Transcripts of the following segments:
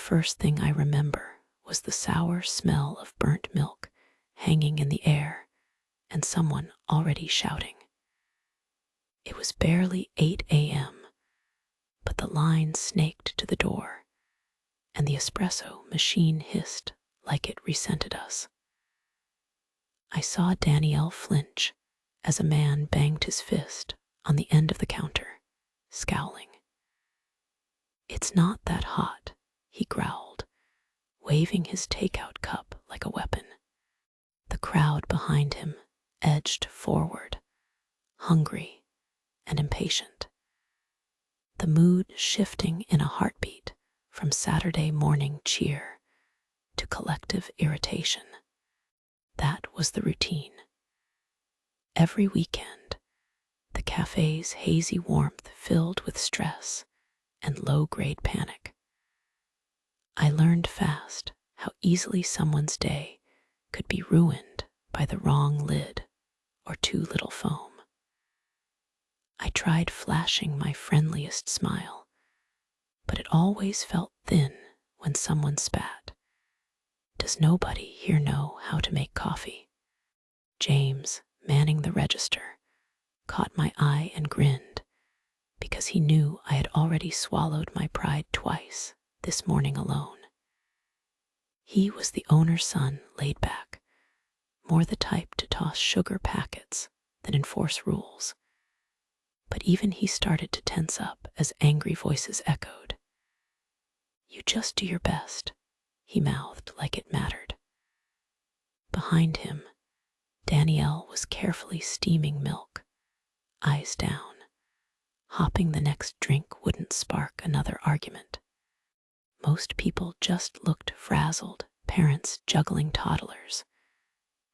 first thing I remember was the sour smell of burnt milk hanging in the air and someone already shouting. It was barely 8 a.m., but the line snaked to the door, and the espresso machine hissed like it resented us. I saw Danielle flinch as a man banged his fist on the end of the counter, scowling. "It's not that hot," he growled, waving his takeout cup like a weapon. The crowd behind him edged forward, hungry and impatient, the mood shifting in a heartbeat from Saturday morning cheer to collective irritation. That was the routine. Every weekend, the cafe's hazy warmth filled with stress and low-grade panic. I learned fast how easily someone's day could be ruined by the wrong lid or too little foam. I tried flashing my friendliest smile, but it always felt thin when someone spat. "Does nobody here know how to make coffee?" James, manning the register, caught my eye and grinned because he knew I had already swallowed my pride twice this morning alone. He was the owner's son, laid back, more the type to toss sugar packets than enforce rules. But even he started to tense up as angry voices echoed. "You just do your best," he mouthed like it mattered. Behind him, Danielle was carefully steaming milk, eyes down, hoping the next drink wouldn't spark another argument. Most people just looked frazzled, parents juggling toddlers,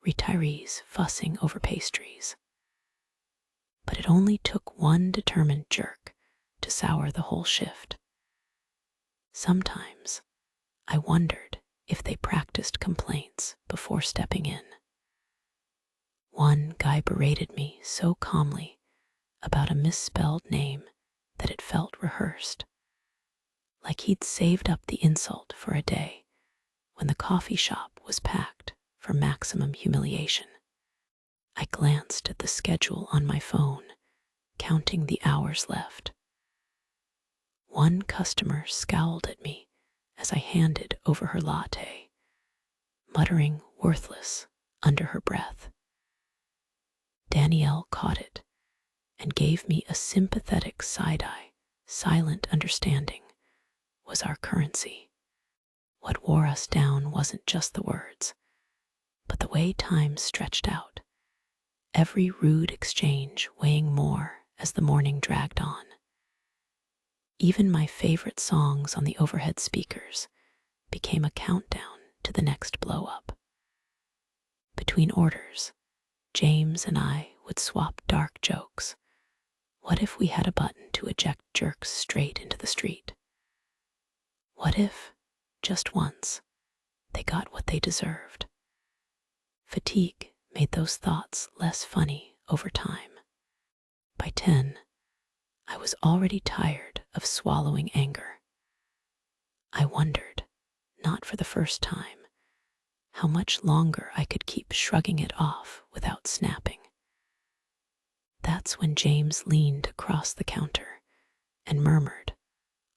retirees fussing over pastries. But it only took one determined jerk to sour the whole shift. Sometimes I wondered if they practiced complaints before stepping in. One guy berated me so calmly about a misspelled name that it felt rehearsed, like he'd saved up the insult for a day when the coffee shop was packed for maximum humiliation. I glanced at the schedule on my phone, counting the hours left. One customer scowled at me as I handed over her latte, muttering "worthless" under her breath. Danielle caught it and gave me a sympathetic side-eye. Silent understanding was our currency. What wore us down wasn't just the words, but the way time stretched out, every rude exchange weighing more as the morning dragged on. Even my favorite songs on the overhead speakers became a countdown to the next blow-up. Between orders, James and I would swap dark jokes. What if we had a button to eject jerks straight into the street? What if, just once, they got what they deserved? Fatigue made those thoughts less funny over time. By 10, I was already tired of swallowing anger. I wondered, not for the first time, how much longer I could keep shrugging it off without snapping. That's when James leaned across the counter and murmured,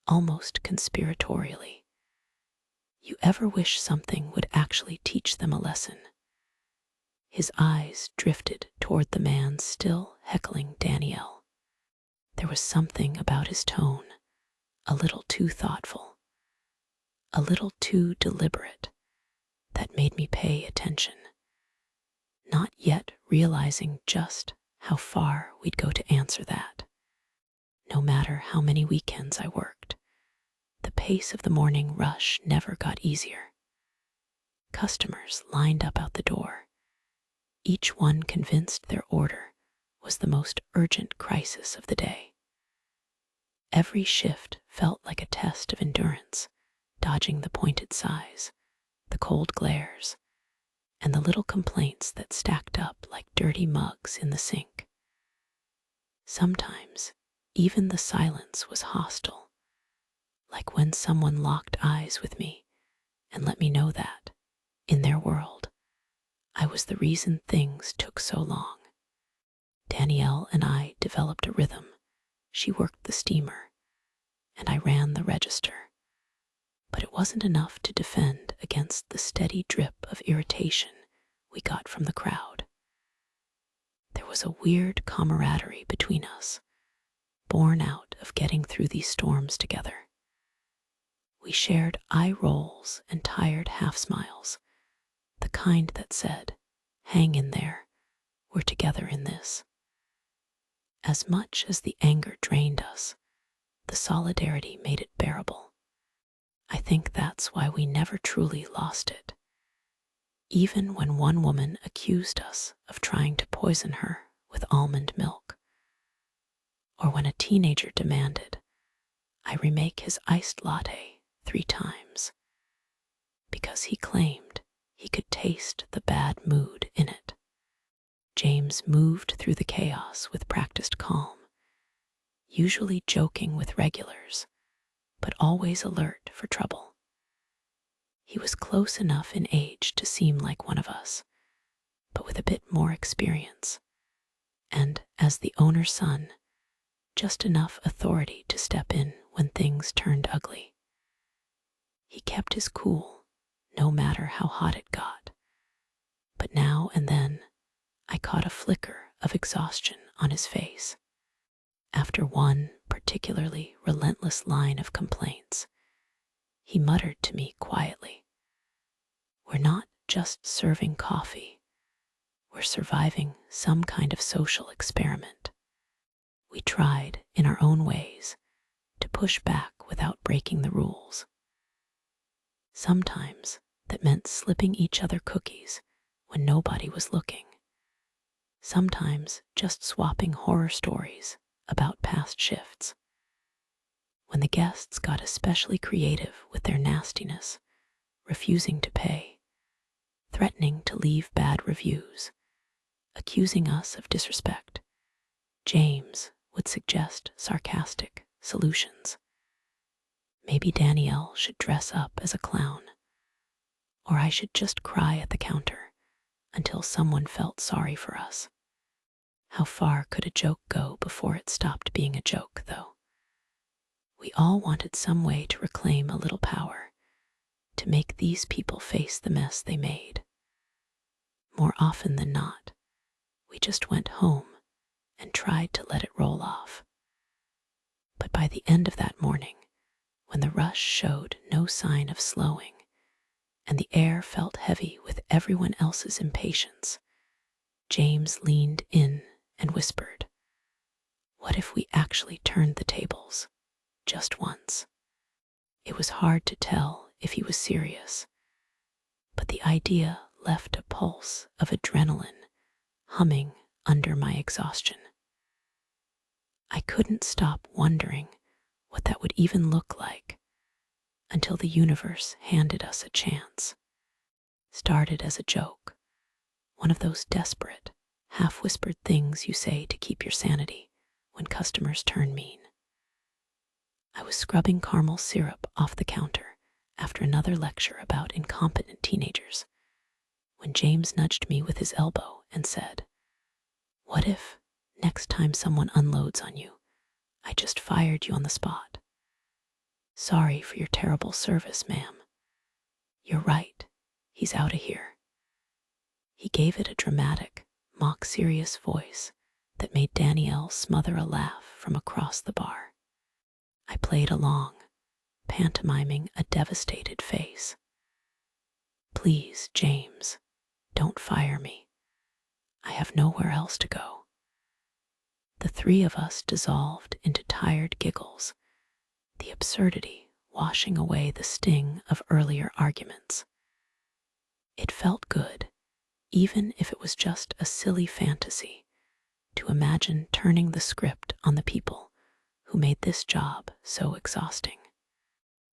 almost conspiratorially, "You ever wish something would actually teach them a lesson?" His eyes drifted toward the man still heckling Danielle. There was something about his tone, a little too thoughtful, a little too deliberate, that made me pay attention, not yet realizing just how far we'd go to answer that. No matter how many weekends I worked, the pace of the morning rush never got easier. Customers lined up out the door, each one convinced their order was the most urgent crisis of the day. Every shift felt like a test of endurance, dodging the pointed sighs, the cold glares, and the little complaints that stacked up like dirty mugs in the sink. Sometimes, even the silence was hostile, like when someone locked eyes with me and let me know that, in their world, I was the reason things took so long. Danielle and I developed a rhythm. She worked the steamer, and I ran the register. But it wasn't enough to defend against the steady drip of irritation we got from the crowd. There was a weird camaraderie between us, born out of getting through these storms together. We shared eye rolls and tired half smiles, the kind that said, "Hang in there, we're together in this." As much as the anger drained us, the solidarity made it bearable. I think that's why we never truly lost it. Even when one woman accused us of trying to poison her with almond milk, or when a teenager demanded I remake his iced latte 3 times because he claimed he could taste the bad mood in it. James moved through the chaos with practiced calm, usually joking with regulars, but always alert for trouble. He was close enough in age to seem like one of us, but with a bit more experience, and, as the owner's son, just enough authority to step in when things turned ugly. He kept his cool, no matter how hot it got, but now and then I caught a flicker of exhaustion on his face. After one particularly relentless line of complaints, he muttered to me quietly, "We're not just serving coffee, we're surviving some kind of social experiment." We tried, in our own ways, to push back without breaking the rules. Sometimes that meant slipping each other cookies when nobody was looking. Sometimes just swapping horror stories about past shifts. When the guests got especially creative with their nastiness, refusing to pay, threatening to leave bad reviews, accusing us of disrespect, James would suggest sarcastic solutions. Maybe Danielle should dress up as a clown, or I should just cry at the counter until someone felt sorry for us. How far could a joke go before it stopped being a joke, though? We all wanted some way to reclaim a little power, to make these people face the mess they made. More often than not, we just went home and tried to let it roll off. But by the end of that morning, when the rush showed no sign of slowing, and the air felt heavy with everyone else's impatience, James leaned in and whispered, "What if we actually turned the tables, just once?" It was hard to tell if he was serious, but the idea left a pulse of adrenaline humming under my exhaustion. I couldn't stop wondering what that would even look like until the universe handed us a chance. Started as a joke, one of those desperate, half-whispered things you say to keep your sanity when customers turn mean. I was scrubbing caramel syrup off the counter after another lecture about incompetent teenagers when James nudged me with his elbow and said, "What if, next time someone unloads on you, I just fired you on the spot? Sorry for your terrible service, ma'am. You're right, he's out of here." He gave it a dramatic, mock-serious voice that made Danielle smother a laugh from across the bar. I played along, pantomiming a devastated face. "Please, James, don't fire me. I have nowhere else to go." The 3 of us dissolved into tired giggles, the absurdity washing away the sting of earlier arguments. It felt good, even if it was just a silly fantasy, to imagine turning the script on the people who made this job so exhausting.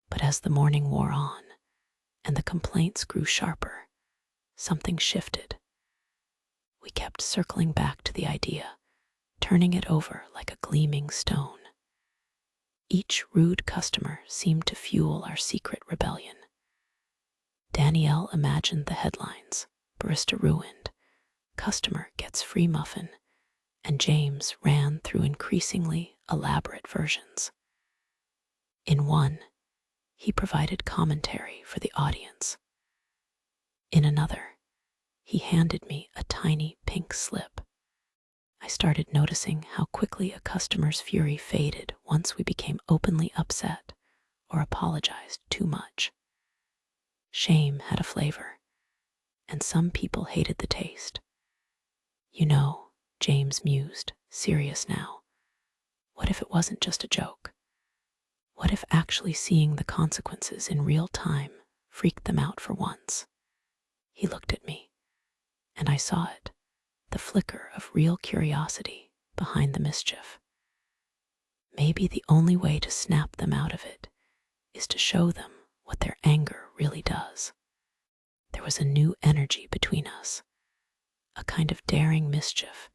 But as the morning wore on and the complaints grew sharper, something shifted. We kept circling back to the idea, turning it over like a gleaming stone. Each rude customer seemed to fuel our secret rebellion. Danielle imagined the headlines: barista ruined, customer gets free muffin, and James ran through increasingly elaborate versions. In one, he provided commentary for the audience. In another, he handed me a tiny pink slip. I started noticing how quickly a customer's fury faded once we became openly upset or apologized too much. Shame had a flavor, and some people hated the taste. You know, James mused, serious now. What if it wasn't just a joke? What if actually seeing the consequences in real time freaked them out for once? He looked at me, and I saw it, the flicker of real curiosity behind the mischief. Maybe the only way to snap them out of it is to show them what their anger really does. There was a new energy between us, a kind of daring mischief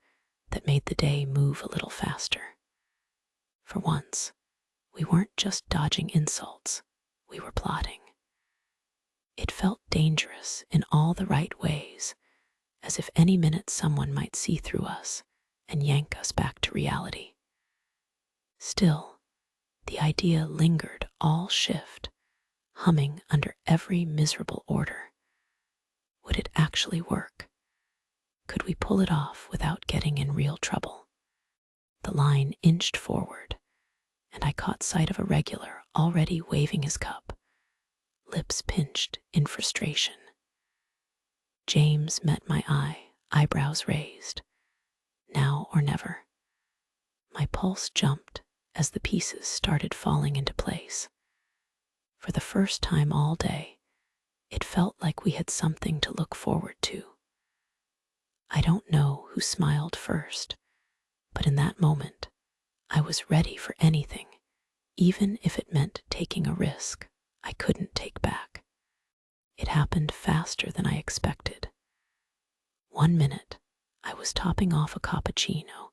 that made the day move a little faster. For once, we weren't just dodging insults, we were plotting. It felt dangerous in all the right ways, as if any minute someone might see through us and yank us back to reality. Still, the idea lingered all shift, humming under every miserable order. Would it actually work? Could we pull it off without getting in real trouble? The line inched forward, and I caught sight of a regular already waving his cup, lips pinched in frustration. James met my eye, eyebrows raised. Now or never. My pulse jumped as the pieces started falling into place. For the first time all day, it felt like we had something to look forward to. I don't know who smiled first, but in that moment, I was ready for anything, even if it meant taking a risk I couldn't take back. It happened faster than I expected. 1 minute, I was topping off a cappuccino,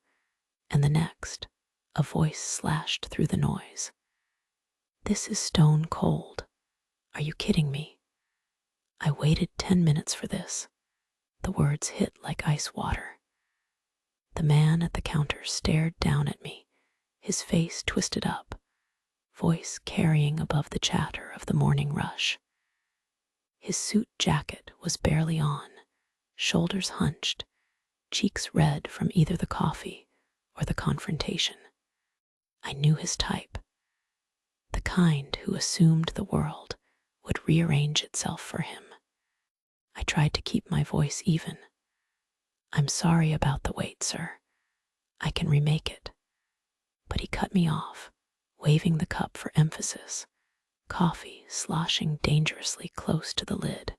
and the next, a voice slashed through the noise. "This is stone cold. Are you kidding me?" I waited 10 minutes for this. The words hit like ice water. The man at the counter stared down at me, his face twisted up, voice carrying above the chatter of the morning rush. His suit jacket was barely on, shoulders hunched, cheeks red from either the coffee or the confrontation. I knew his type, the kind who assumed the world would rearrange itself for him. I tried to keep my voice even. "I'm sorry about the wait, sir. I can remake it." But he cut me off, waving the cup for emphasis, coffee sloshing dangerously close to the lid.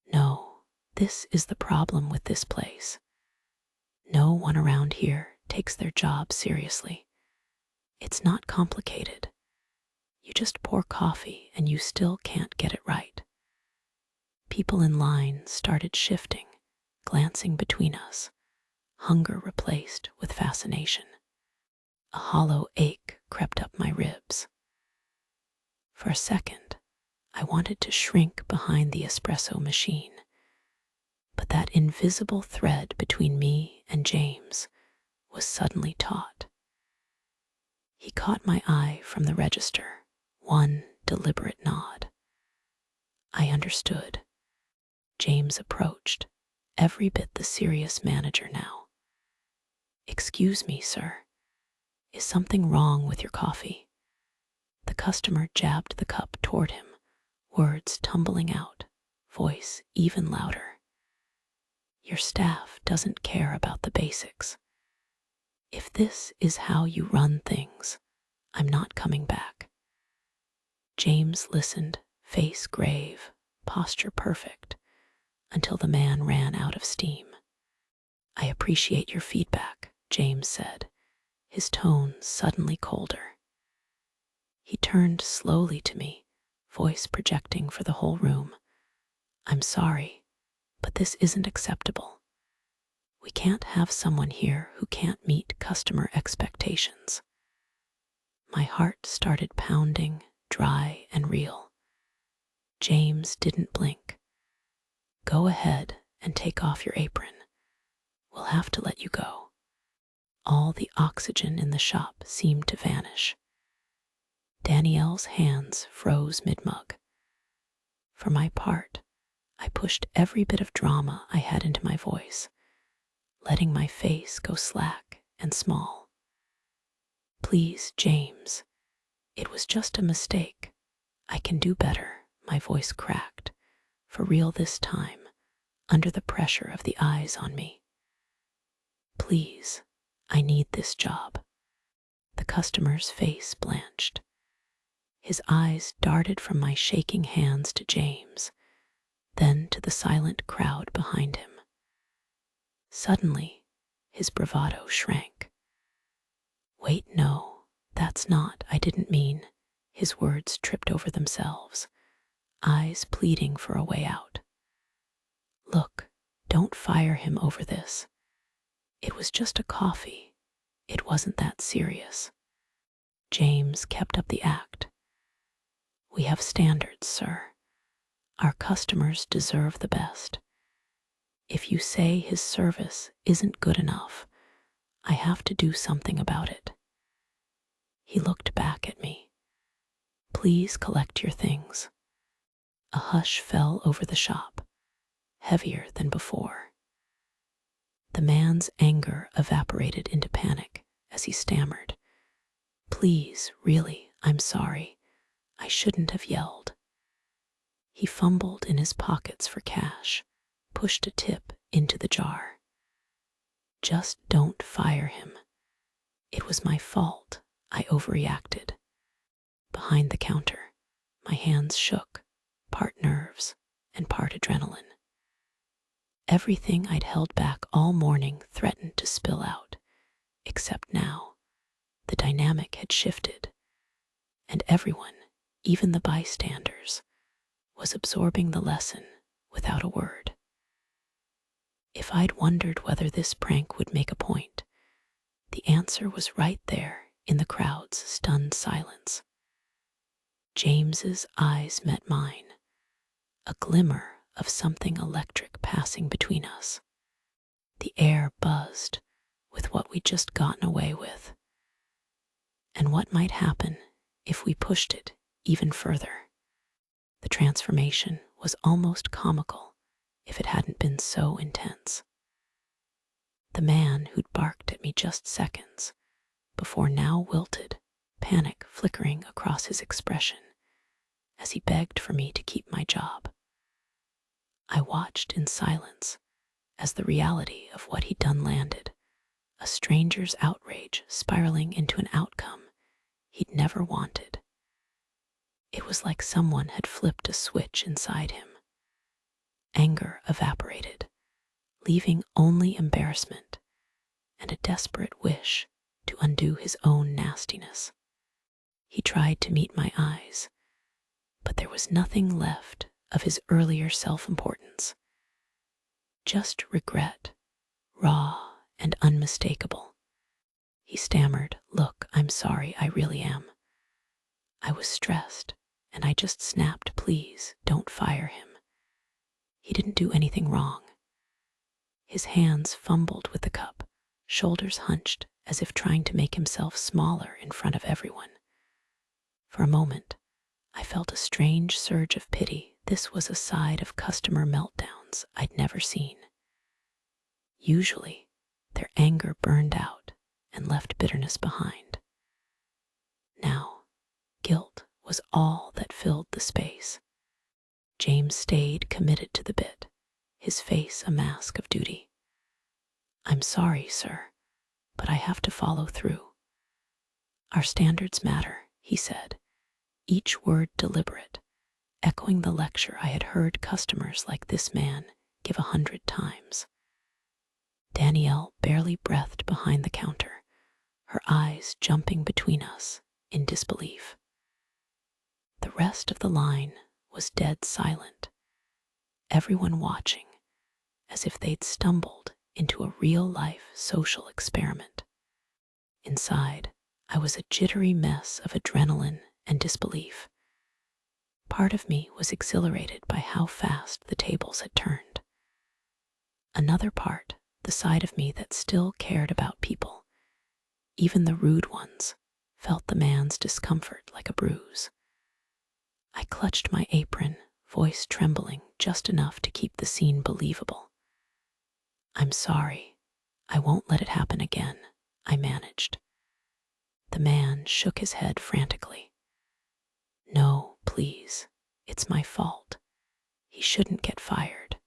"No, this is the problem with this place. No one around here takes their job seriously. It's not complicated. You just pour coffee and you still can't get it right." People in line started shifting, glancing between us, hunger replaced with fascination. A hollow ache crept up my ribs. For a second, I wanted to shrink behind the espresso machine, but that invisible thread between me and James was suddenly taut. He caught my eye from the register, one deliberate nod. I understood. James approached, every bit the serious manager now. "Excuse me, sir. Is something wrong with your coffee?" The customer jabbed the cup toward him, words tumbling out, voice even louder. "Your staff doesn't care about the basics. If this is how you run things, I'm not coming back." James listened, face grave, posture perfect, until the man ran out of steam. "I appreciate your feedback," James said, his tone suddenly colder. He turned slowly to me, voice projecting for the whole room. "I'm sorry, but this isn't acceptable. We can't have someone here who can't meet customer expectations." My heart started pounding, dry and real. James didn't blink. "Go ahead and take off your apron. We'll have to let you go." All the oxygen in the shop seemed to vanish. Danielle's hands froze mid-mug. For my part, I pushed every bit of drama I had into my voice, letting my face go slack and small. "Please, James, it was just a mistake. I can do better." My voice cracked, for real this time, under the pressure of the eyes on me. "Please, I need this job." The customer's face blanched. His eyes darted from my shaking hands to James, then to the silent crowd behind him. Suddenly, his bravado shrank. "Wait, no, that's not, I didn't mean." His words tripped over themselves, eyes pleading for a way out. "Look, don't fire him over this. It was just a coffee. It wasn't that serious." James kept up the act. "We have standards, sir. Our customers deserve the best. If you say his service isn't good enough, I have to do something about it." He looked back at me. "Please collect your things." A hush fell over the shop, heavier than before. The man's anger evaporated into panic as he stammered, "Please, really, I'm sorry. I shouldn't have yelled." He fumbled in his pockets for cash, pushed a tip into the jar. "Just don't fire him. It was my fault. I overreacted." Behind the counter, my hands shook, part nerves and part adrenaline. Everything I'd held back all morning threatened to spill out, except now. The dynamic had shifted, and everyone, even the bystanders, was absorbing the lesson without a word. If I'd wondered whether this prank would make a point, the answer was right there in the crowd's stunned silence. James's eyes met mine, a glimmer of something electric passing between us. The air buzzed with what we'd just gotten away with, and what might happen if we pushed it even further. The transformation was almost comical if it hadn't been so intense. The man who'd barked at me just seconds before now wilted, panic flickering across his expression as he begged for me to keep my job. I watched in silence as the reality of what he'd done landed, a stranger's outrage spiraling into an outcome he'd never wanted. It was like someone had flipped a switch inside him. Anger evaporated, leaving only embarrassment and a desperate wish to undo his own nastiness. He tried to meet my eyes, but there was nothing left of his earlier self-importance. Just regret, raw and unmistakable. He stammered, "Look, I'm sorry, I really am. I was stressed, and I just snapped. Please, don't fire him. He didn't do anything wrong." His hands fumbled with the cup, shoulders hunched as if trying to make himself smaller in front of everyone. For a moment, I felt a strange surge of pity. This was a side of customer meltdowns I'd never seen. Usually, their anger burned out and left bitterness behind. Now, guilt was all that filled the space. James stayed committed to the bit, his face a mask of duty. "I'm sorry, sir, but I have to follow through. Our standards matter," he said, each word deliberate, echoing the lecture I had heard customers like this man give 100 times. Danielle barely breathed behind the counter, her eyes jumping between us in disbelief. The rest of the line was dead silent, everyone watching as if they'd stumbled into a real-life social experiment. Inside, I was a jittery mess of adrenaline and disbelief. Part of me was exhilarated by how fast the tables had turned. Another part, the side of me that still cared about people, even the rude ones, felt the man's discomfort like a bruise. I clutched my apron, voice trembling just enough to keep the scene believable. "I'm sorry. I won't let it happen again," I managed. The man shook his head frantically. "No, please. It's my fault. He shouldn't get fired.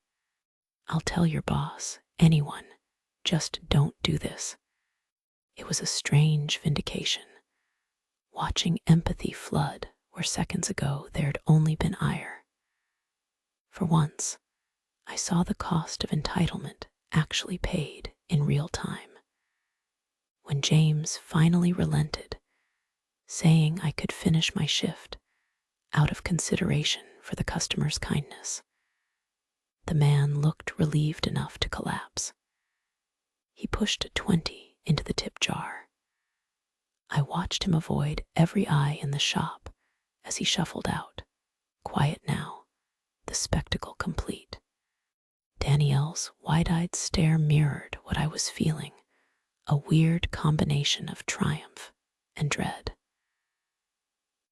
I'll tell your boss, anyone. Just don't do this." It was a strange vindication, watching empathy flood where seconds ago there'd only been ire. For once, I saw the cost of entitlement actually paid in real time. When James finally relented, saying I could finish my shift out of consideration for the customer's kindness, the man looked relieved enough to collapse. He pushed a 20 into the tip jar. I watched him avoid every eye in the shop as he shuffled out, quiet now, the spectacle complete. Danielle's wide-eyed stare mirrored what I was feeling, a weird combination of triumph and dread.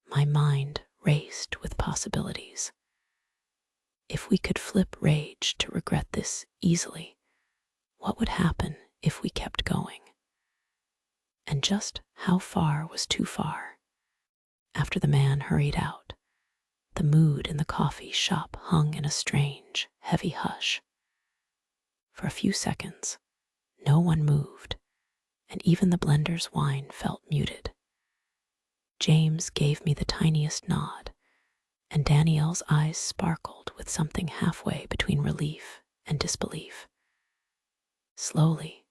My mind raced with possibilities. If we could flip rage to regret this easily, what would happen if we kept going? And just how far was too far? After the man hurried out, the mood in the coffee shop hung in a strange, heavy hush. For a few seconds, no one moved, and even the blender's wine felt muted. James gave me the tiniest nod, and Danielle's eyes sparkled with something halfway between relief and disbelief. Slowly,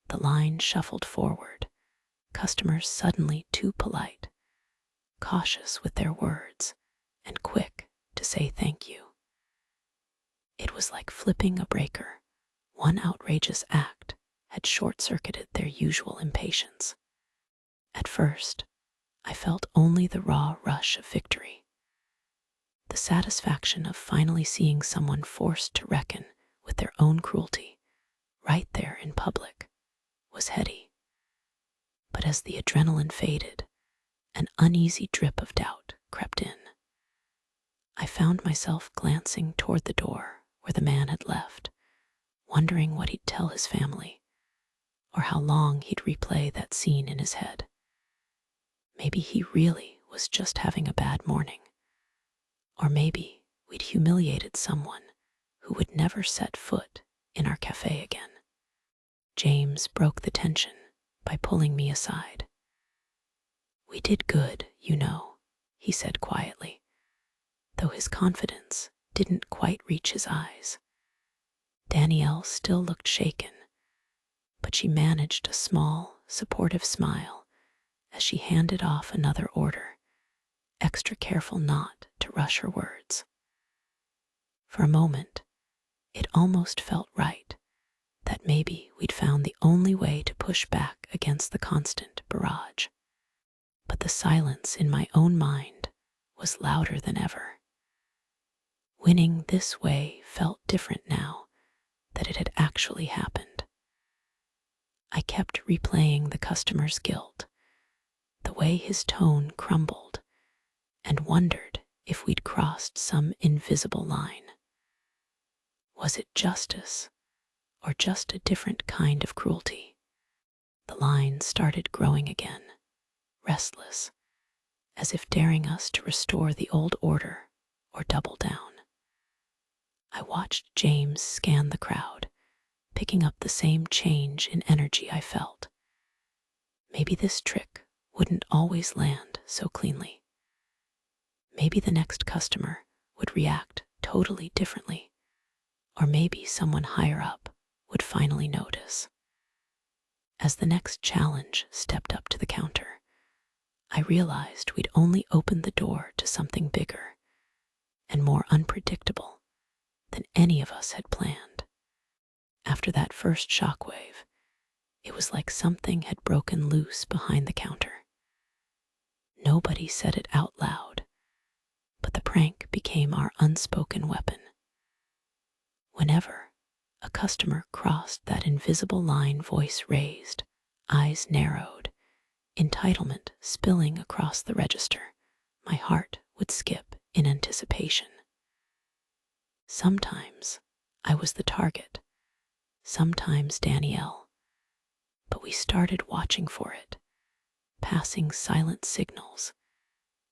the line shuffled forward, customers suddenly too polite, cautious with their words, and quick to say thank you. It was like flipping a breaker. One outrageous act had short-circuited their usual impatience. At first, I felt only the raw rush of victory. The satisfaction of finally seeing someone forced to reckon with their own cruelty, right there in public, was heady. But as the adrenaline faded, an uneasy drip of doubt crept in. I found myself glancing toward the door where the man had left, wondering what he'd tell his family, or how long he'd replay that scene in his head. Maybe he really was just having a bad morning, or maybe we'd humiliated someone who would never set foot in our cafe again. James broke the tension by pulling me aside. "We did good, you know," he said quietly, though his confidence didn't quite reach his eyes. Danielle still looked shaken, but she managed a small, supportive smile as she handed off another order, extra careful not to rush her words. For a moment, it almost felt right that maybe we'd found the only way to push back against the constant barrage. But the silence in my own mind was louder than ever. Winning this way felt different now that it had actually happened. I kept replaying the customer's guilt, the way his tone crumbled, and wondered if we'd crossed some invisible line. Was it justice, or just a different kind of cruelty? The line started growing again, restless, as if daring us to restore the old order or double down. I watched James scan the crowd, picking up the same change in energy I felt. Maybe this trick wouldn't always land so cleanly. Maybe the next customer would react totally differently, or maybe someone higher up would finally notice. As the next challenge stepped up to the counter, I realized we'd only opened the door to something bigger and more unpredictable than any of us had planned. After that first shockwave, it was like something had broken loose behind the counter. Nobody said it out loud, but the prank became our unspoken weapon. Whenever a customer crossed that invisible line, voice raised, eyes narrowed, entitlement spilling across the register, my heart would skip in anticipation. Sometimes I was the target, sometimes Danielle, but we started watching for it, passing silent signals,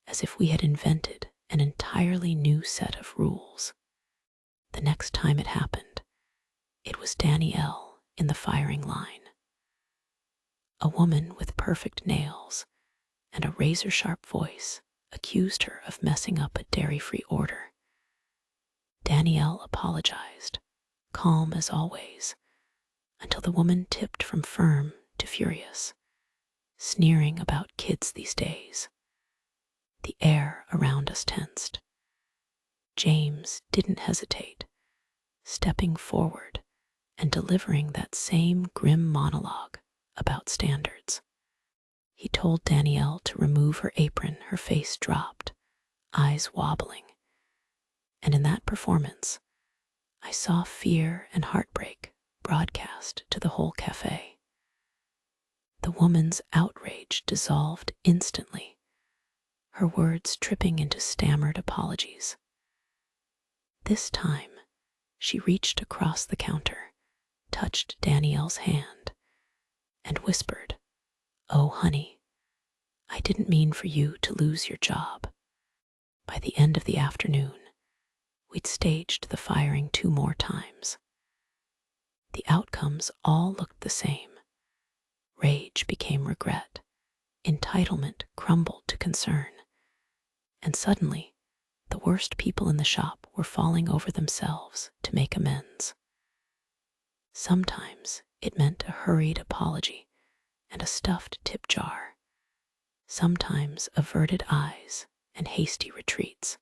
as if we had invented an entirely new set of rules. The next time it happened, it was Danielle in the firing line. A woman with perfect nails and a razor-sharp voice accused her of messing up a dairy-free order. Danielle apologized, calm as always, until the woman tipped from firm to furious, sneering about kids these days. The air around us tensed. James didn't hesitate, stepping forward and delivering that same grim monologue about standards. He told Danielle to remove her apron, her face dropped, eyes wobbling. And in that performance, I saw fear and heartbreak broadcast to the whole cafe. The woman's outrage dissolved instantly, her words tripping into stammered apologies. This time, she reached across the counter, touched Danielle's hand, and whispered, "Oh, honey, I didn't mean for you to lose your job." By the end of the afternoon, we'd staged the firing 2 more times. The outcomes all looked the same. Rage became regret, entitlement crumbled to concern, and suddenly, the worst people in the shop were falling over themselves to make amends. Sometimes it meant a hurried apology and a stuffed tip jar. Sometimes averted eyes and hasty retreats.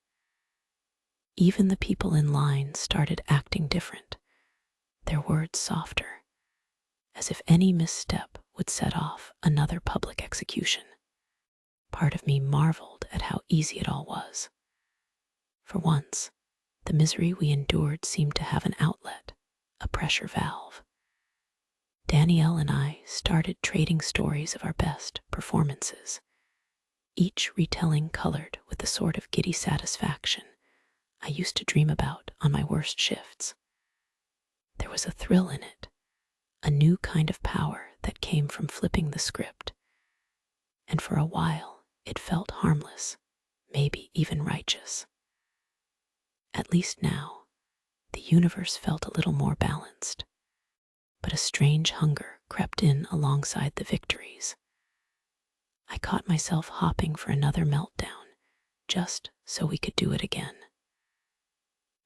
Even the people in line started acting different, their words softer, as if any misstep would set off another public execution. Part of me marveled at how easy it all was. For once, the misery we endured seemed to have an outlet, a pressure valve. Danielle and I started trading stories of our best performances, each retelling colored with the sort of giddy satisfaction I used to dream about on my worst shifts. There was a thrill in it, a new kind of power that came from flipping the script, and for a while it felt harmless, maybe even righteous. At least now, the universe felt a little more balanced, but a strange hunger crept in alongside the victories. I caught myself hopping for another meltdown, just so we could do it again.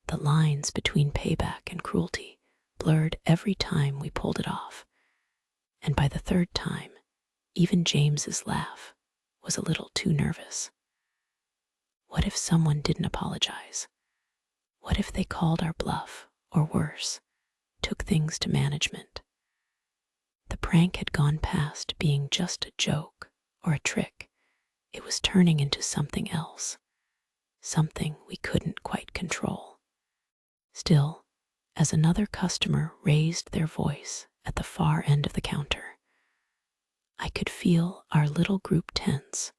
The lines between payback and cruelty blurred every time we pulled it off, and by the 3rd time, even James's laugh was a little too nervous. What if someone didn't apologize? What if they called our bluff, or worse, took things to management? The prank had gone past being just a joke or a trick. It was turning into something else, something we couldn't quite control. Still, as another customer raised their voice at the far end of the counter, I could feel our little group tense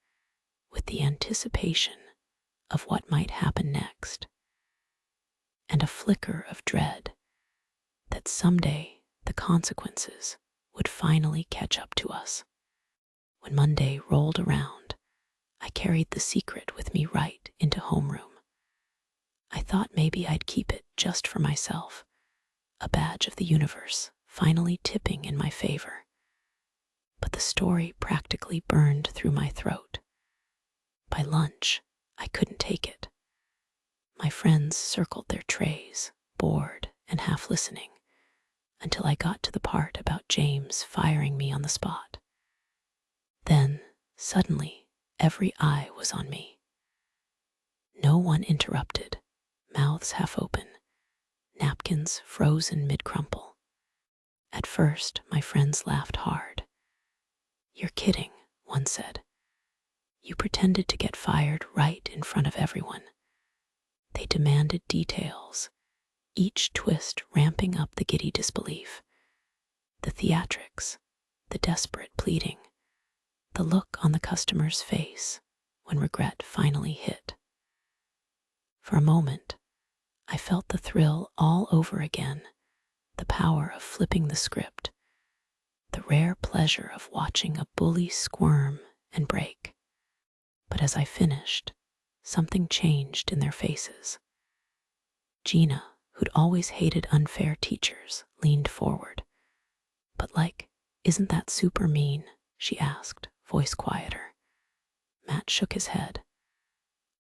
with the anticipation of what might happen next, and a flicker of dread that someday the consequences would finally catch up to us. When Monday rolled around, I carried the secret with me right into homeroom. I thought maybe I'd keep it just for myself, a badge of the universe finally tipping in my favor. But the story practically burned through my throat. By lunch, I couldn't take it. My friends circled their trays, bored and half listening, until I got to the part about James firing me on the spot. Then, suddenly, every eye was on me. No one interrupted, mouths half open, napkins frozen mid-crumple. At first, my friends laughed hard. "You're kidding," one said. You pretended to get fired right in front of everyone. They demanded details, each twist ramping up the giddy disbelief. The theatrics, the desperate pleading, the look on the customer's face when regret finally hit. For a moment, I felt the thrill all over again, the power of flipping the script, the rare pleasure of watching a bully squirm and break. But as I finished, something changed in their faces. Gina, who'd always hated unfair teachers, leaned forward. "But isn't that super mean?" she asked, voice quieter. Matt shook his head.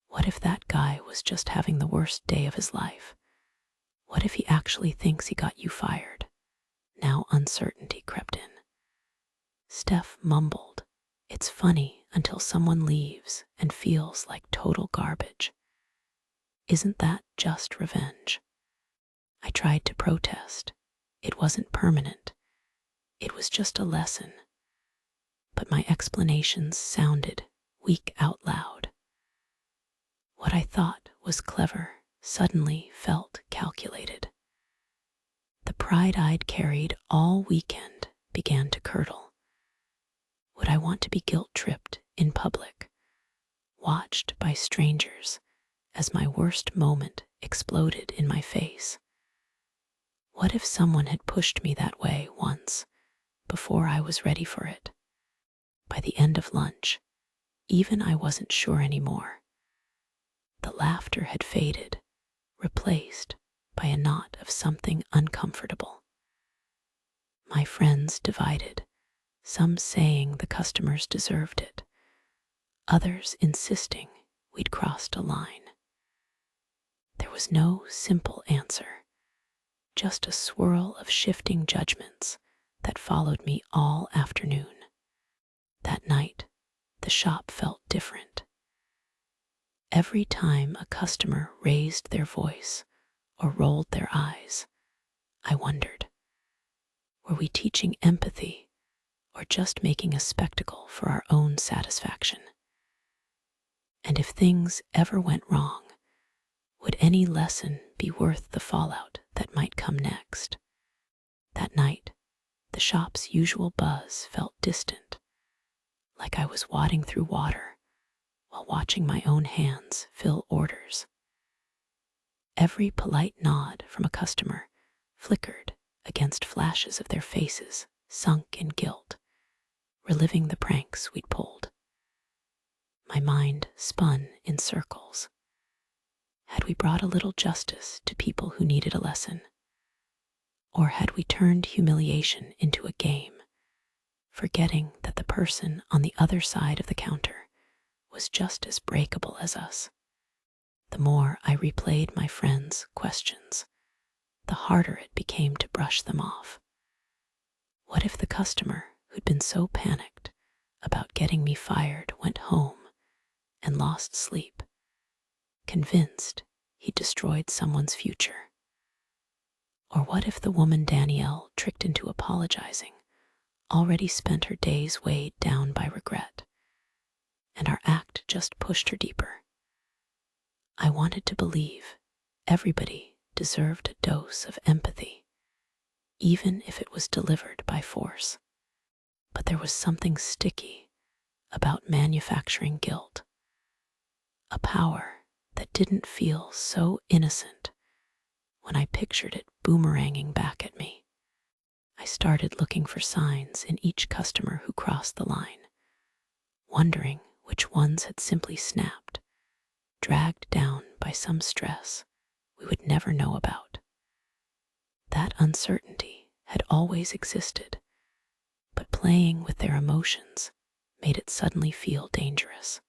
"What if that guy was just having the worst day of his life? What if he actually thinks he got you fired?" Now uncertainty crept in. Steph mumbled, "It's funny until someone leaves and feels like total garbage. Isn't that just revenge?" I tried to protest. It wasn't permanent. It was just a lesson. But my explanations sounded weak out loud. What I thought was clever suddenly felt calculated. The pride I'd carried all weekend began to curdle. Would I want to be guilt-tripped in public, watched by strangers as my worst moment exploded in my face? What if someone had pushed me that way once, before I was ready for it? By the end of lunch, even I wasn't sure anymore. The laughter had faded, replaced by a knot of something uncomfortable. My friends divided, some saying the customers deserved it, others insisting we'd crossed a line. There was no simple answer, just a swirl of shifting judgments that followed me all afternoon. That night, the shop felt different. Every time a customer raised their voice or rolled their eyes, I wondered, were we teaching empathy or just making a spectacle for our own satisfaction? And if things ever went wrong, would any lesson be worth the fallout that might come next? That night, the shop's usual buzz felt distant, like I was wading through water while watching my own hands fill orders. Every polite nod from a customer flickered against flashes of their faces sunk in guilt, reliving the pranks we'd pulled. My mind spun in circles. Had we brought a little justice to people who needed a lesson? Or had we turned humiliation into a game, forgetting that the person on the other side of the counter was just as breakable as us? The more I replayed my friends' questions, the harder it became to brush them off. What if the customer who'd been so panicked about getting me fired went home and lost sleep, convinced he'd destroyed someone's future? Or what if the woman Danielle tricked into apologizing already spent her days weighed down by regret, and our act just pushed her deeper? I wanted to believe everybody deserved a dose of empathy, even if it was delivered by force. But there was something sticky about manufacturing guilt, a power that didn't feel so innocent when I pictured it boomeranging back at me. I started looking for signs in each customer who crossed the line, wondering which ones had simply snapped, dragged down by some stress we would never know about. That uncertainty had always existed, but playing with their emotions made it suddenly feel dangerous.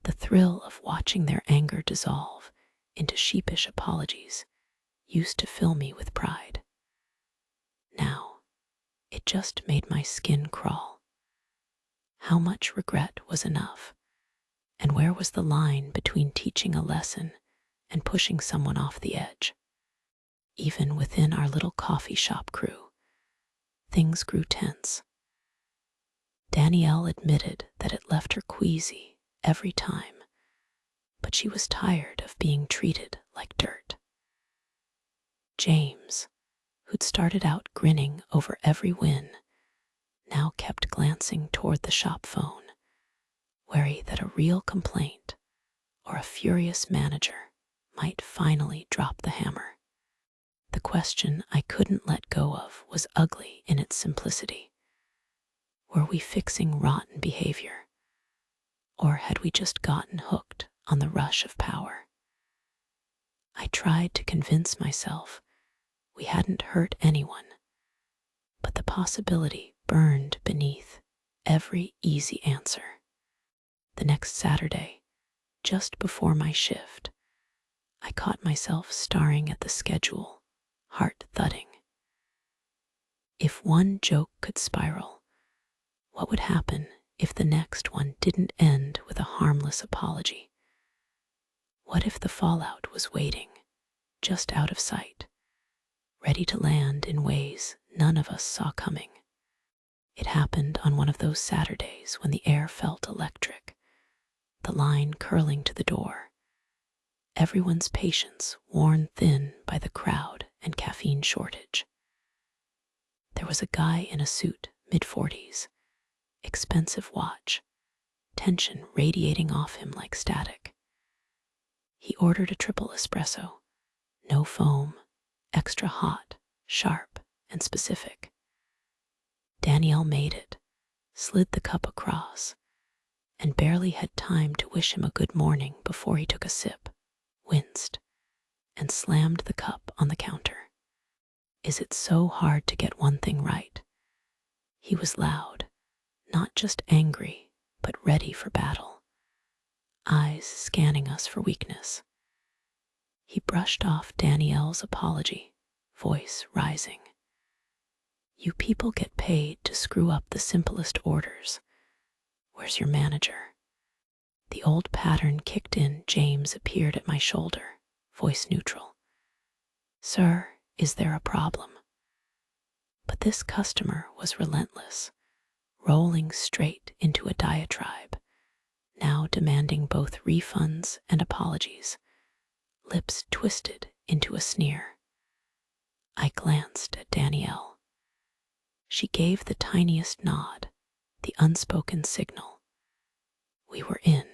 The thrill of watching their anger dissolve into sheepish apologies used to fill me with pride. Now, it just made my skin crawl. How much regret was enough? And where was the line between teaching a lesson and pushing someone off the edge? Even within our little coffee shop crew, things grew tense. Danielle admitted that it left her queasy every time, but she was tired of being treated like dirt. James, who'd started out grinning over every win, now kept glancing toward the shop phone, wary that a real complaint or a furious manager might finally drop the hammer. The question I couldn't let go of was ugly in its simplicity. Were we fixing rotten behavior, or had we just gotten hooked on the rush of power? I tried to convince myself we hadn't hurt anyone, but the possibility burned beneath every easy answer. The next Saturday, just before my shift, I caught myself staring at the schedule, heart thudding. If one joke could spiral, what would happen if the next one didn't end with a harmless apology? What if the fallout was waiting, just out of sight, ready to land in ways none of us saw coming? It happened on one of those Saturdays when the air felt electric, the line curling to the door, everyone's patience worn thin by the crowd and caffeine shortage. There was a guy in a suit, mid-40s, expensive watch, tension radiating off him like static. He ordered a triple espresso, no foam, extra hot, sharp, and specific. Danielle made it, slid the cup across, and barely had time to wish him a good morning before he took a sip, winced, and slammed the cup on the counter. Is it so hard to get one thing right? He was loud, not just angry, but ready for battle, eyes scanning us for weakness. He brushed off Danielle's apology, voice rising. You people get paid to screw up the simplest orders. Where's your manager? The old pattern kicked in. James appeared at my shoulder, voice neutral. Sir, is there a problem? But this customer was relentless, rolling straight into a diatribe, now demanding both refunds and apologies, lips twisted into a sneer. I glanced at Danielle. She gave the tiniest nod, the unspoken signal. We were in.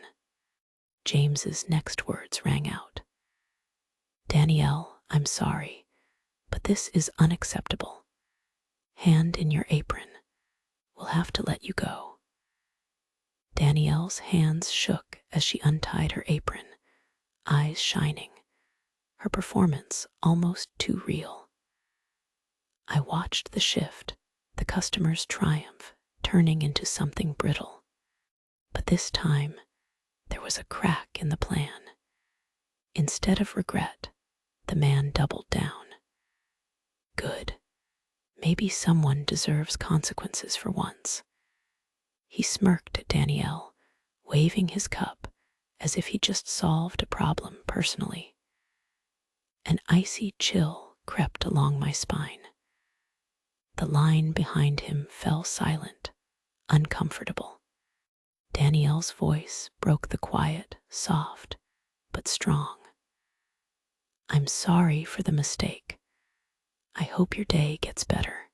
James's next words rang out. Danielle, I'm sorry, but this is unacceptable. Hand in your apron. We'll have to let you go. Danielle's hands shook as she untied her apron, eyes shining, her performance almost too real. I watched the shift, the customer's triumph turning into something brittle. But this time, there was a crack in the plan. Instead of regret, the man doubled down. Good. Maybe someone deserves consequences for once. He smirked at Danielle, waving his cup as if he just solved a problem personally. An icy chill crept along my spine. The line behind him fell silent, uncomfortable. Danielle's voice broke the quiet, soft, but strong. I'm sorry for the mistake. I hope your day gets better.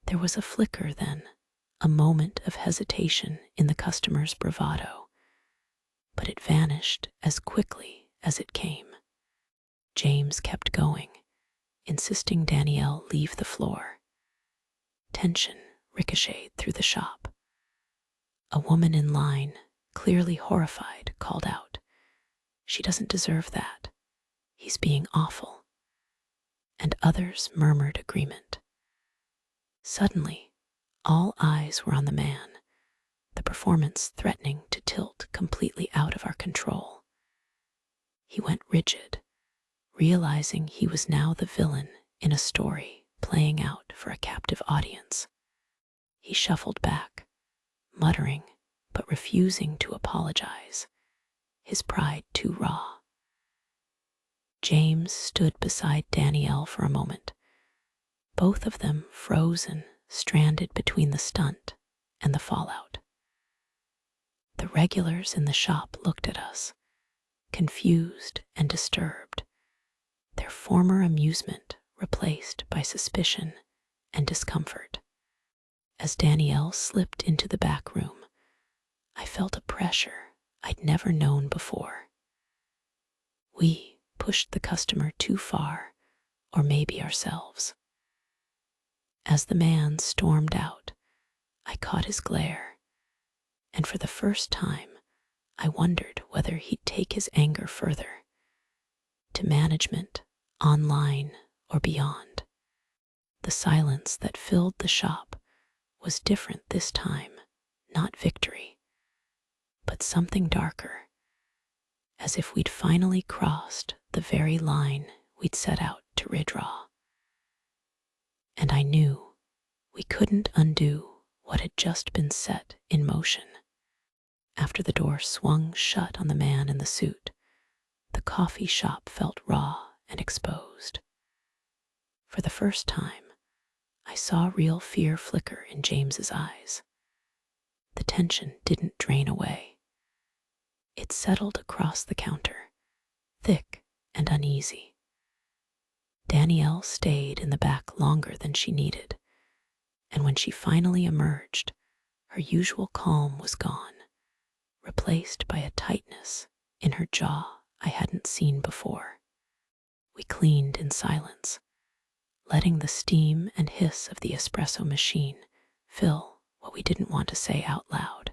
There was a flicker then, a moment of hesitation in the customer's bravado, but it vanished as quickly as it came. James kept going, insisting Danielle leave the floor. Tension ricocheted through the shop. A woman in line, clearly horrified, called out, She doesn't deserve that. He's being awful. And others murmured agreement. Suddenly, all eyes were on the man, the performance threatening to tilt completely out of our control. He went rigid, realizing he was now the villain in a story playing out for a captive audience. He shuffled back, muttering but refusing to apologize, his pride too raw. James stood beside Danielle for a moment, both of them frozen, stranded between the stunt and the fallout. The regulars in the shop looked at us, confused and disturbed, their former amusement replaced by suspicion and discomfort. As Danielle slipped into the back room, I felt a pressure I'd never known before. We pushed the customer too far, or maybe ourselves. As the man stormed out, I caught his glare, and for the first time, I wondered whether he'd take his anger further, to management, online, or beyond. The silence that filled the shop was different this time, not victory, but something darker, as if we'd finally crossed the very line we'd set out to redraw. And I knew we couldn't undo what had just been set in motion. After the door swung shut on the man in the suit, the coffee shop felt raw and exposed. For the first time, I saw real fear flicker in James's eyes. The tension didn't drain away. It settled across the counter, thick and uneasy. Danielle stayed in the back longer than she needed, and when she finally emerged, her usual calm was gone, replaced by a tightness in her jaw I hadn't seen before. We cleaned in silence, letting the steam and hiss of the espresso machine fill what we didn't want to say out loud.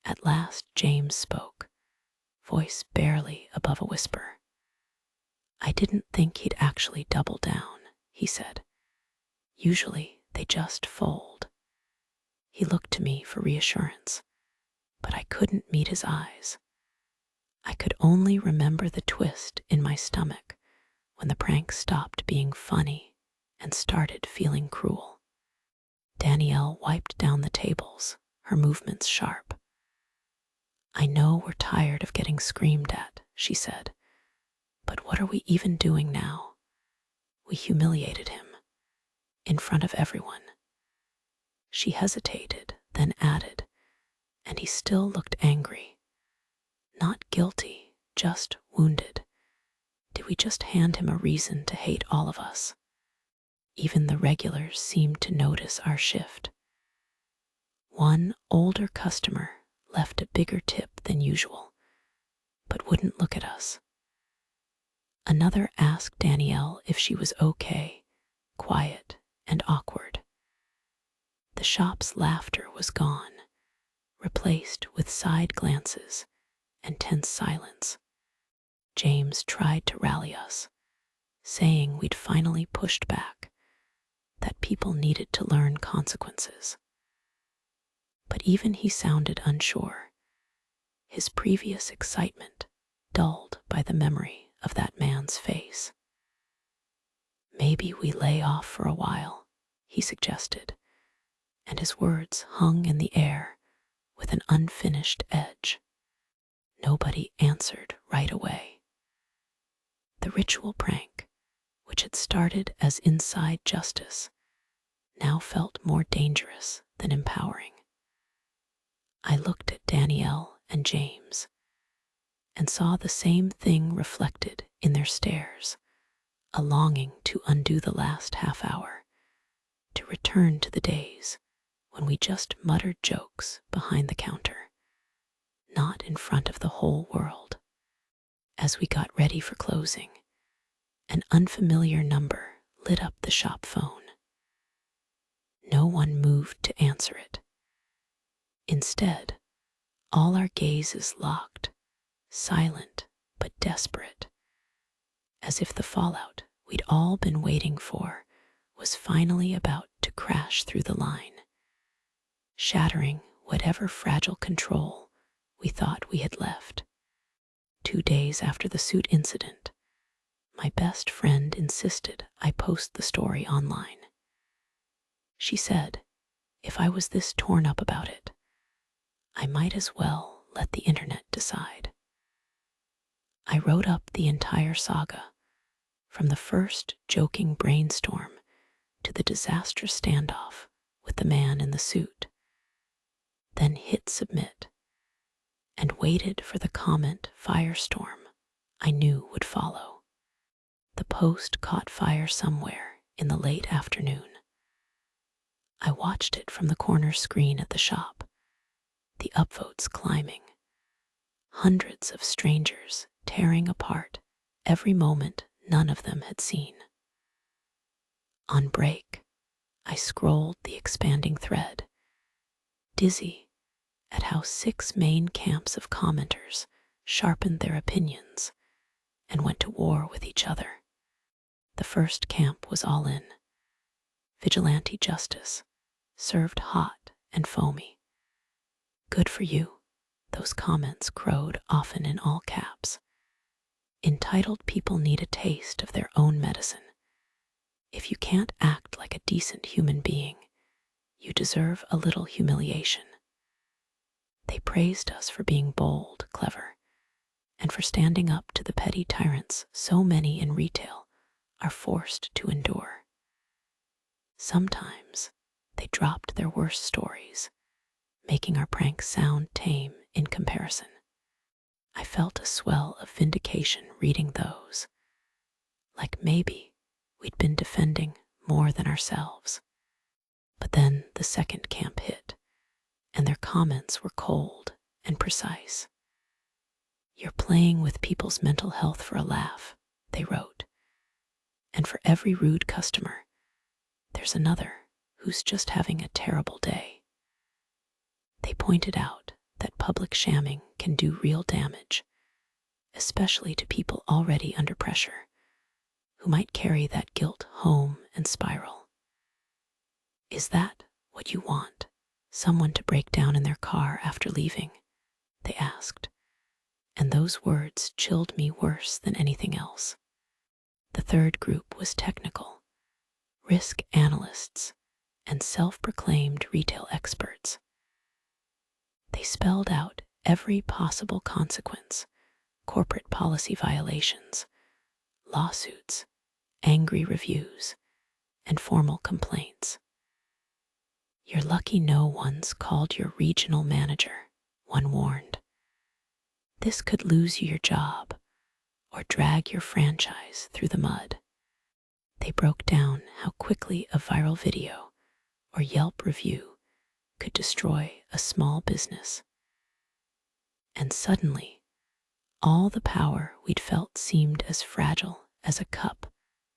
At last James spoke, voice barely above a whisper. "I didn't think he'd actually double down," he said. "Usually they just fold." He looked to me for reassurance, but I couldn't meet his eyes. I could only remember the twist in my stomach when the prank stopped being funny and started feeling cruel. Danielle wiped down the tables, her movements sharp. "I know we're tired of getting screamed at," she said, "but what are we even doing now? We humiliated him, in front of everyone." She hesitated, then added, "And he still looked angry. Not guilty, just wounded. Did we just hand him a reason to hate all of us?" Even the regulars seemed to notice our shift. One older customer left a bigger tip than usual, but wouldn't look at us. Another asked Danielle if she was okay, quiet and awkward. The shop's laughter was gone, replaced with side glances and tense silence. James tried to rally us, saying we'd finally pushed back, that people needed to learn consequences. But even he sounded unsure, his previous excitement dulled by the memory of that man's face. "Maybe we lay off for a while," he suggested, and his words hung in the air with an unfinished edge. Nobody answered right away. The ritual prank, which had started as inside justice, now felt more dangerous than empowering. I looked at Danielle and James and saw the same thing reflected in their stares, a longing to undo the last half hour, to return to the days when we just muttered jokes behind the counter, not in front of the whole world. As we got ready for closing, an unfamiliar number lit up the shop phone. No one moved to answer it. Instead, all our gazes locked, silent but desperate, as if the fallout we'd all been waiting for was finally about to crash through the line, shattering whatever fragile control we thought we had left. 2 days after the suit incident, my best friend insisted I post the story online. She said, if I was this torn up about it, I might as well let the internet decide. I wrote up the entire saga, from the first joking brainstorm to the disastrous standoff with the man in the suit. then hit submit, and waited for the comment firestorm I knew would follow. The post caught fire somewhere in the late afternoon. I watched it from the corner screen at the shop, the upvotes climbing, hundreds of strangers tearing apart every moment none of them had seen. On break, I scrolled the expanding thread, dizzy at how 6 main camps of commenters sharpened their opinions and went to war with each other. The first camp was all in. Vigilante justice, served hot and foamy. Good for you, those comments crowed often in all caps. Entitled people need a taste of their own medicine. If you can't act like a decent human being, you deserve a little humiliation. They praised us for being bold, clever, and for standing up to the petty tyrants so many in retail are forced to endure. Sometimes they dropped their worst stories, making our pranks sound tame in comparison. I felt a swell of vindication reading those, like maybe we'd been defending more than ourselves. But then the second camp hit, and their comments were cold and precise. You're playing with people's mental health for a laugh, they wrote. And for every rude customer, there's another who's just having a terrible day. They pointed out that public shamming can do real damage, especially to people already under pressure, who might carry that guilt home and spiral. Is that what you want? Someone to break down in their car after leaving? They asked, and those words chilled me worse than anything else. The third group was technical, risk analysts, and self-proclaimed retail experts. They spelled out every possible consequence: corporate policy violations, lawsuits, angry reviews, and formal complaints. You're lucky no one's called your regional manager, one warned. This could lose you your job or drag your franchise through the mud. They broke down how quickly a viral video or Yelp review could destroy a small business. And suddenly, all the power we'd felt seemed as fragile as a cup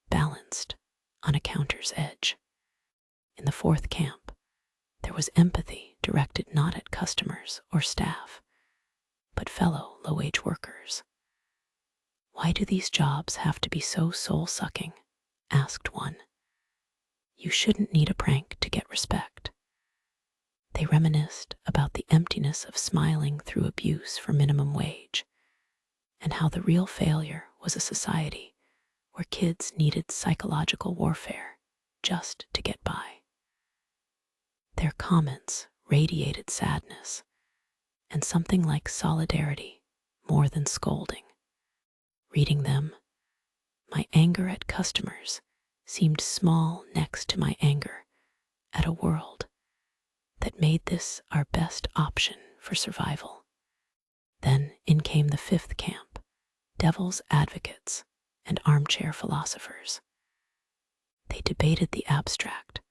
balanced on a counter's edge. In the fourth camp, there was empathy directed not at customers or staff, but fellow low-wage workers. Why do these jobs have to be so soul-sucking? Asked one. You shouldn't need a prank to get respect. They reminisced about the emptiness of smiling through abuse for minimum wage, and how the real failure was a society where kids needed psychological warfare just to get by. Their comments radiated sadness and something like solidarity more than scolding. Reading them, my anger at customers seemed small next to my anger at a world that made this our best option for survival. Then in came the fifth camp, devil's advocates and armchair philosophers. They debated the abstract.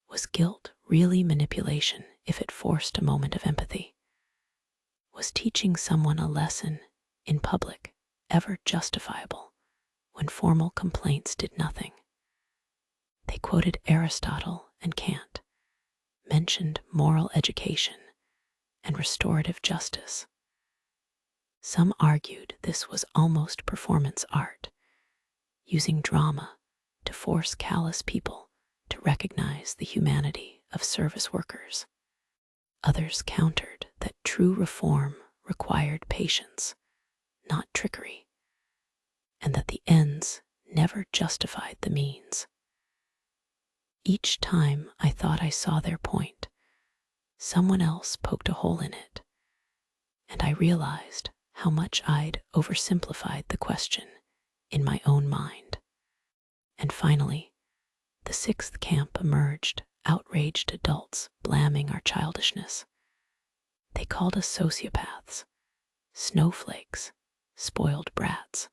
Was guilt really manipulation if it forced a moment of empathy? Was teaching someone a lesson in public ever justifiable when formal complaints did nothing? They quoted Aristotle and Kant, mentioned moral education and restorative justice. Some argued this was almost performance art, using drama to force callous people to recognize the humanity of service workers. Others countered that true reform required patience, not trickery, and that the ends never justified the means. Each time I thought I saw their point, someone else poked a hole in it, and I realized how much I'd oversimplified the question in my own mind. And finally, the sixth camp emerged, outraged adults blaming our childishness. They called us sociopaths, snowflakes, spoiled brats.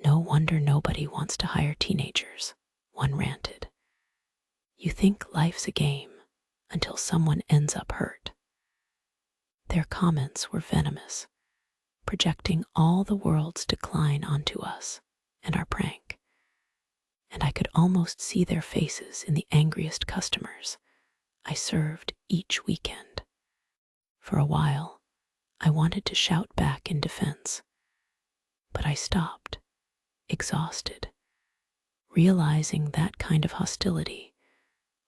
No wonder nobody wants to hire teenagers, one ranted. You think life's a game until someone ends up hurt. Their comments were venomous, projecting all the world's decline onto us and our prank. And I could almost see their faces in the angriest customers I served each weekend. For a while, I wanted to shout back in defense, but I stopped, exhausted, realizing that kind of hostility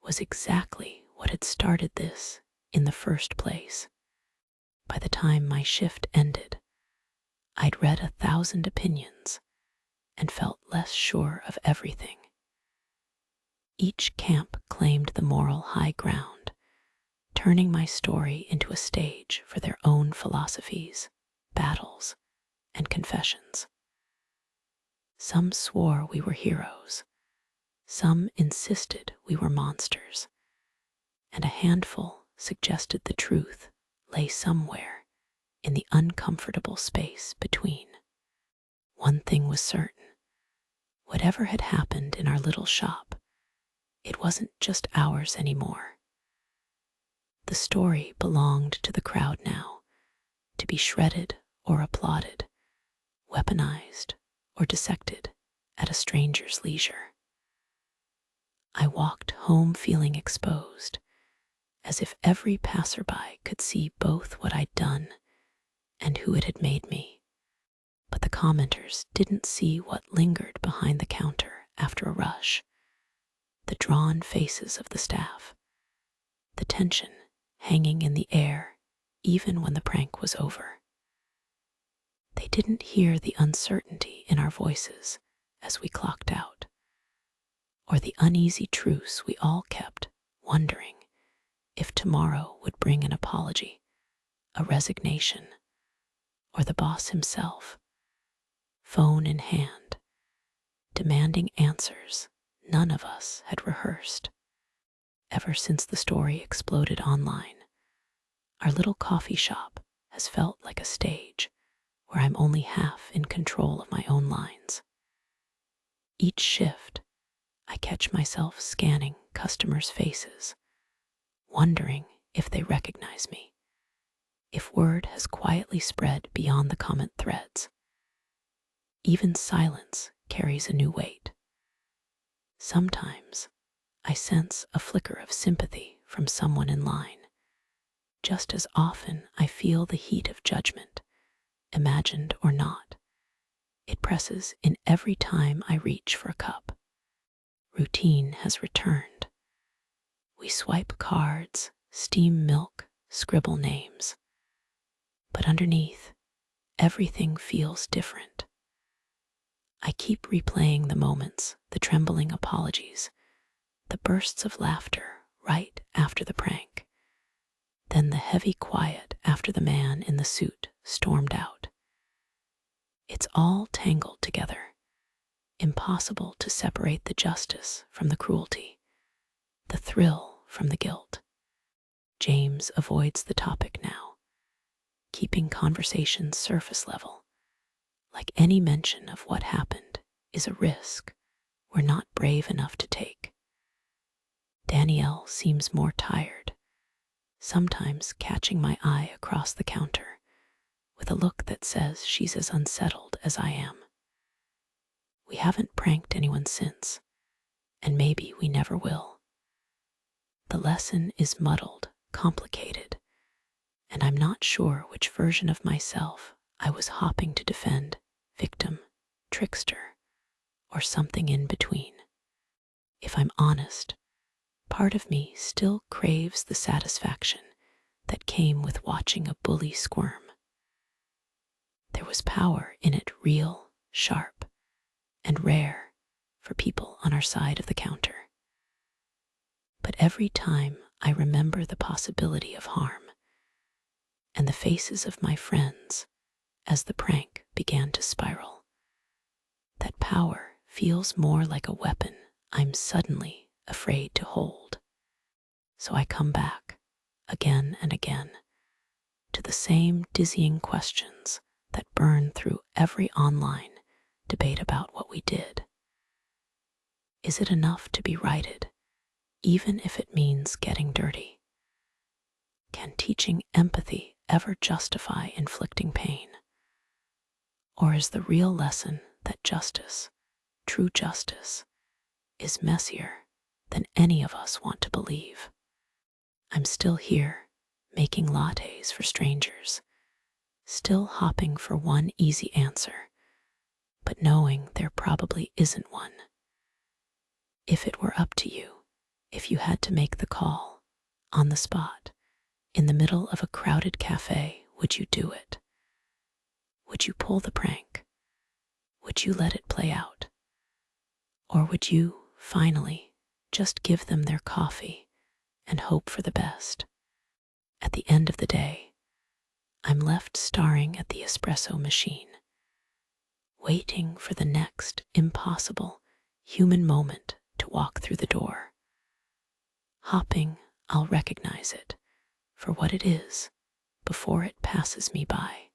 was exactly what had started this in the first place. By the time my shift ended, I'd read 1,000 opinions and felt less sure of everything. Each camp claimed the moral high ground, turning my story into a stage for their own philosophies, battles, and confessions. Some swore we were heroes, some insisted we were monsters, and a handful suggested the truth lay somewhere in the uncomfortable space between. One thing was certain: whatever had happened in our little shop, it wasn't just ours anymore. The story belonged to the crowd now, to be shredded or applauded, weaponized or dissected at a stranger's leisure. I walked home feeling exposed, as if every passerby could see both what I'd done and who it had made me. But the commenters didn't see what lingered behind the counter after a rush: the drawn faces of the staff, the tension hanging in the air even when the prank was over. They didn't hear the uncertainty in our voices as we clocked out, or the uneasy truce we all kept, wondering if tomorrow would bring an apology, a resignation, or the boss himself, phone in hand, demanding answers none of us had rehearsed. Ever since the story exploded online, our little coffee shop has felt like a stage where I'm only half in control of my own lines. Each shift, I catch myself scanning customers' faces, wondering if they recognize me, if word has quietly spread beyond the comment threads. Even silence carries a new weight. Sometimes I sense a flicker of sympathy from someone in line. Just as often I feel the heat of judgment, imagined or not. It presses in every time I reach for a cup. Routine has returned. We swipe cards, steam milk, scribble names. But underneath, everything feels different. I keep replaying the moments, the trembling apologies, the bursts of laughter right after the prank, then the heavy quiet after the man in the suit stormed out. It's all tangled together, impossible to separate the justice from the cruelty, the thrill from the guilt. James avoids the topic now, keeping conversations surface level, like any mention of what happened is a risk we're not brave enough to take. Danielle seems more tired, sometimes catching my eye across the counter with a look that says she's as unsettled as I am. We haven't pranked anyone since, and maybe we never will. The lesson is muddled, complicated, and I'm not sure which version of myself I was hopping to defend: victim, trickster, or something in between. If I'm honest, part of me still craves the satisfaction that came with watching a bully squirm. There was power in it, real, sharp, and rare for people on our side of the counter. But every time I remember the possibility of harm and the faces of my friends as the prank began to spiral, that power feels more like a weapon I'm suddenly afraid to hold. So I come back again and again, to the same dizzying questions that burn through every online debate about what we did. Is it enough to be righted, even if it means getting dirty? Can teaching empathy ever justify inflicting pain? Or is the real lesson that justice, true justice, is messier than any of us want to believe? I'm still here, making lattes for strangers, still hopping for one easy answer, but knowing there probably isn't one. If it were up to you, if you had to make the call, on the spot, in the middle of a crowded cafe, would you do it? Would you pull the prank? Would you let it play out? Or would you, finally, just give them their coffee and hope for the best? At the end of the day, I'm left staring at the espresso machine, waiting for the next impossible human moment to walk through the door. Hopping, I'll recognize it for what it is before it passes me by.